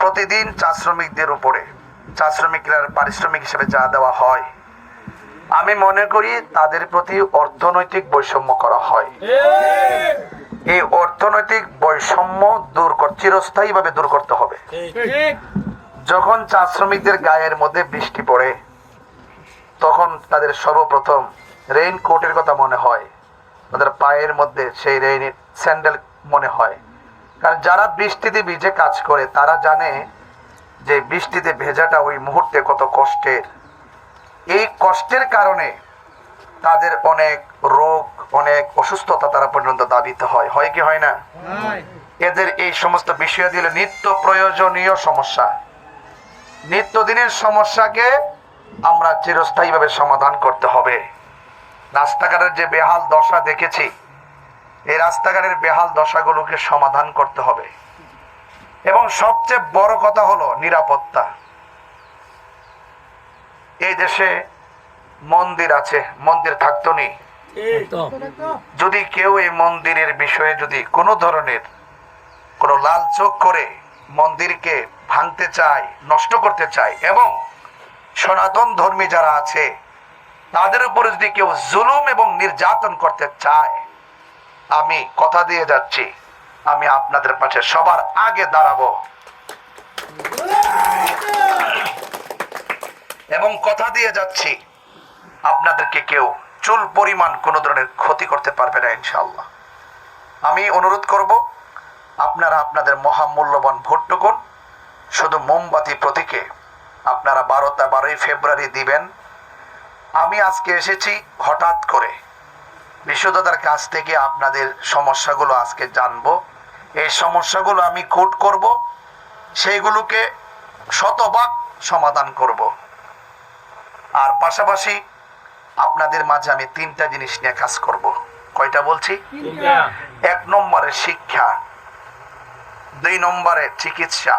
প্রতিদিন চা শ্রমিকদের উপরে চা শ্রমিকরা পারিশ্রমিক হিসেবে যা দেওয়া হয়, আমি মনে করি তাদের প্রতি অর্থনৈতিক বৈষম্য করা হয়। এই অর্থনৈতিক বৈষম্য চিরস্থায়ীভাবে দূর করতে হবে। যখন চা শ্রমিকদের গায়ের মধ্যে বৃষ্টি পড়ে, তখন তাদের সর্বপ্রথম রেইনকোটের কথা মনে হয়, তাদের পায়ের মধ্যে সেই রেইন স্যান্ডেল মনে হয়। কারণ যারা বৃষ্টিতে ভিজে কাজ করে তারা জানে যে বৃষ্টিতে ভেজাটা ওই মুহূর্তে কত কষ্টের। এই কষ্টের কারণে তাদের অনেক রোগ, অনেক অসুস্থতা তারা পর্যন্ত দাবিত হয়, হয় কি হয় না? এদের এই সমস্ত বিষয় দিলে নিত্য প্রয়োজনীয় সমস্যা, নিত্যদিনের সমস্যাকে আমরা চিরস্থায়ীভাবে সমাধান করতে হবে। রাস্তাঘাটের যে বেহাল দশা দেখেছি, এই রাস্তাঘাটের বেহাল দশাগুলোকে সমাধান করতে হবে। এবং সবচেয়ে বড় কথা হলো নিরাপত্তা। এই দেশে মন্দির আছে, মন্দির থাকতো নি? যদি কেউ এই মন্দিরের বিষয়ে যদি কোনো ধরনের কোনো লাল চোখ করে মন্দিরকে ভাঙতে চায়, নষ্ট করতে চায়, এবং সনাতন ধর্মী যারা আছে তাদের উপরে যদি কেউ জুলুম এবং নির্যাতন করতে চায়, আমি কথা দিয়ে যাচ্ছি, আমি আপনাদের পাশে সবার আগে দাঁড়াবো এবং কথা দিয়ে যাচ্ছি আপনাদেরকে কেউ চুল পরিমাণ কোনো ধরনের ক্ষতি করতে পারবে না ইনশাআল্লাহ। আমি অনুরোধ করব, আপনারা আপনাদের মহামূল্যবান ভোটটুকু শুধু মোমবাতি প্রতীকে আপনারা 12ই ফেব্রুয়ারি দিবেন। আমি আজকে এসেছি হঠাৎ করে বিশ্বদাতার কাছ থেকে আপনাদের সমস্যাগুলো আজকে জানবো। এই সমস্যাগুলো আমি কোট করব, সেইগুলোকে শতভাগ সমাধান করব। আর পাশাপাশি আপনাদের মাঝে আমি 3টা জিনিস নিয়ে কাজ করব। কয়টা বলছি? 1 নম্বরে শিক্ষা, 2 নম্বরে চিকিৎসা,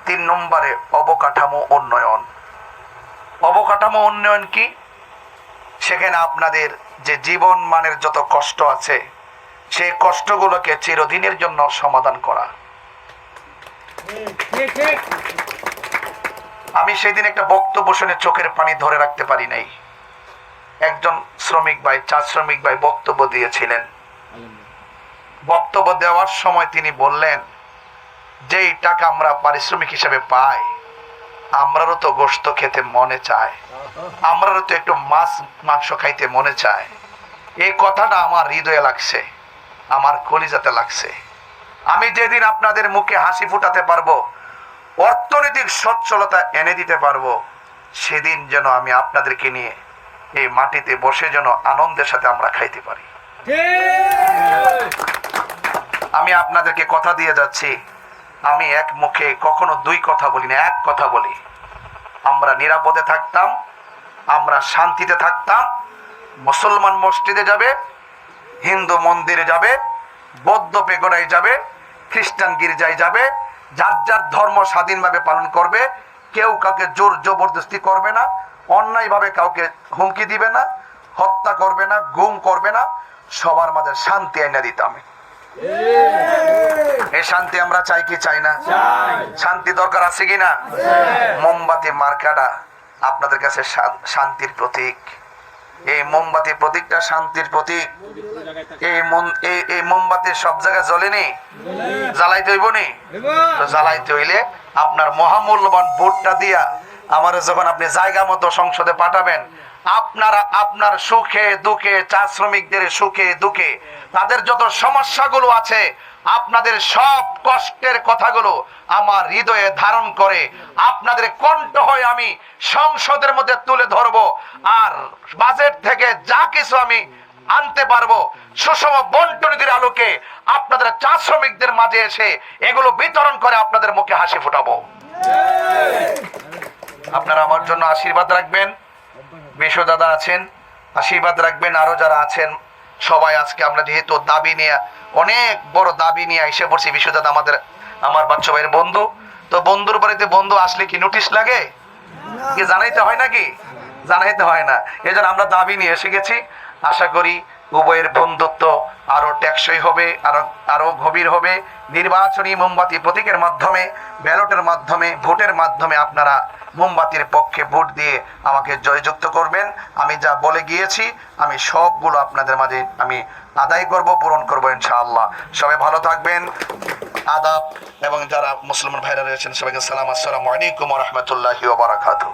3 নম্বরে অবকাঠামো উন্নয়ন। অবকাঠামো উন্নয়ন কি? সেখানে আপনাদের যে জীবন মানের যত কষ্ট আছে, সেই কষ্টগুলোকে চিরদিনের জন্য সমাধান করা। আমি সেদিন একটা বক্তব্য শুনে চোখের পানি ধরে রাখতে পারি নাই। একজন শ্রমিক ভাই, চা শ্রমিক ভাই বক্তব্য দিয়েছিলেন। বক্তব্য দেওয়ার সময় তিনি বললেন, যেই টাকা আমরা পারিশ্রমিক হিসেবে পাই, আমরারও তো গোশত খেতে মনে চায়, আমরারও তো একটু মাছ মাংস খাইতে মনে চায়। এই কথাটা আমার হৃদয়ে লাগছে, আমার কলিজাতে লাগছে। আমি যেদিন আপনাদের মুখে হাসি ফুটাতে পারবো, অর্থনৈতিক সচ্ছলতা এনে দিতে পারবো, সেদিন যেন আমি আপনাদেরকে নিয়ে এই মাটিতে বসে যেন আনন্দের সাথে আমরা খাইতে পারি। আমি আপনাদেরকে কথা দিয়ে যাচ্ছি, আমি এক মুখে কখনো 2 কথা বলি না, এক কথা বলি। আমরা নিরাপদে থাকতাম, আমরা শান্তিতে থাকতাম। মুসলমান মসজিদে যাবে, হিন্দু মন্দিরে যাবে, বৌদ্ধ পেগোডায় যাবে, খ্রিস্টান গির্জায় যাবে, যার যার ধর্ম স্বাধীনভাবে পালন করবে। কেউ কাউকে জোর জবরদস্তি করবে না, অন্যায়ভাবে কাউকে হুমকি দিবে না, হত্যা করবে না, গুম করবে না। সবার মাঝে শান্তি এনে দিতাম। এই শান্তি আমরা চাই কি চাই না? শান্তি দরকার আছে কিনা? মোমবাতি মার্কাটা আপনাদের কাছে শান্তির প্রতীক। এই মোমবাতি প্রতীকটা শান্তির প্রতীক। এই মোমবাতি সব জায়গায় জ্বলেনি, জ্বালাইতে হইব নি? তো জ্বালাইতে হইলে আপনার মহামূল্যবান ভোটটা দিয়া আমার যখন আপনি জায়গা মতো সংসদে পাঠাবেন, আপনারা আপনার সুখে দুঃখে, চা শ্রমিকদের সুখে দুঃখে, তাদের যত সমস্যাগুলো আছে, আপনাদের সব কষ্টের কথাগুলো আমার হৃদয়ে ধারণ করে আপনাদের কণ্ঠ হয়ে আমি সংসদের মধ্যে তুলে ধরবো। আর বাজেট থেকে যা কিছু আমি আনতে পারবো, সুষম বন্টনীতির আলোকে আপনাদের চা শ্রমিকদের মাঝে এসে এগুলো বিতরণ করে আপনাদের মুখে হাসি ফোটাবো। আপনারা আমার জন্য আশীর্বাদ রাখবেন। বিশ্ব দাদা আছেন, আশীর্বাদ রাখবেন। আরো যারা আছেন সবাই, আজকে আমরা যেহেতু দাবি নিয়ে, অনেক বড় দাবি নিয়ে এসে পড়ছি। বিশ্ব দাদা আমার বাচ্চা ভাইয়ের বন্ধু, তো বন্ধুর বাড়িতে বন্ধু আসলে কি নোটিশ লাগে? কি জানাইতে হয় নাকি? জানাইতে হয় না। এজন্য আমরা দাবি নিয়ে এসে গেছি। আশা করি উভয়ের বন্ধুত্ব আরো টেকসই হবে, আরো গভীর হবে। নির্বাচনী মোমবাতি প্রতীকের মাধ্যমে, ব্যালটের মাধ্যমে, ভোটের মাধ্যমে আপনারা মোমবাতির পক্ষে ভোট দিয়ে আমাকে জয়যুক্ত করবেন। আমি যা বলে গিয়েছি আমি সবগুলো আপনাদের মাঝে আমি আদায় করব, পূরণ করব ইনশাআল্লাহ। সবাই ভালো থাকবেন। আদাব। এবং যারা মুসলমান ভাইরা রয়েছেন সবাইকে সালাম। আসসালামু আলাইকুম ওয়া রাহমাতুল্লাহি ওয়া বারাকাতুহু।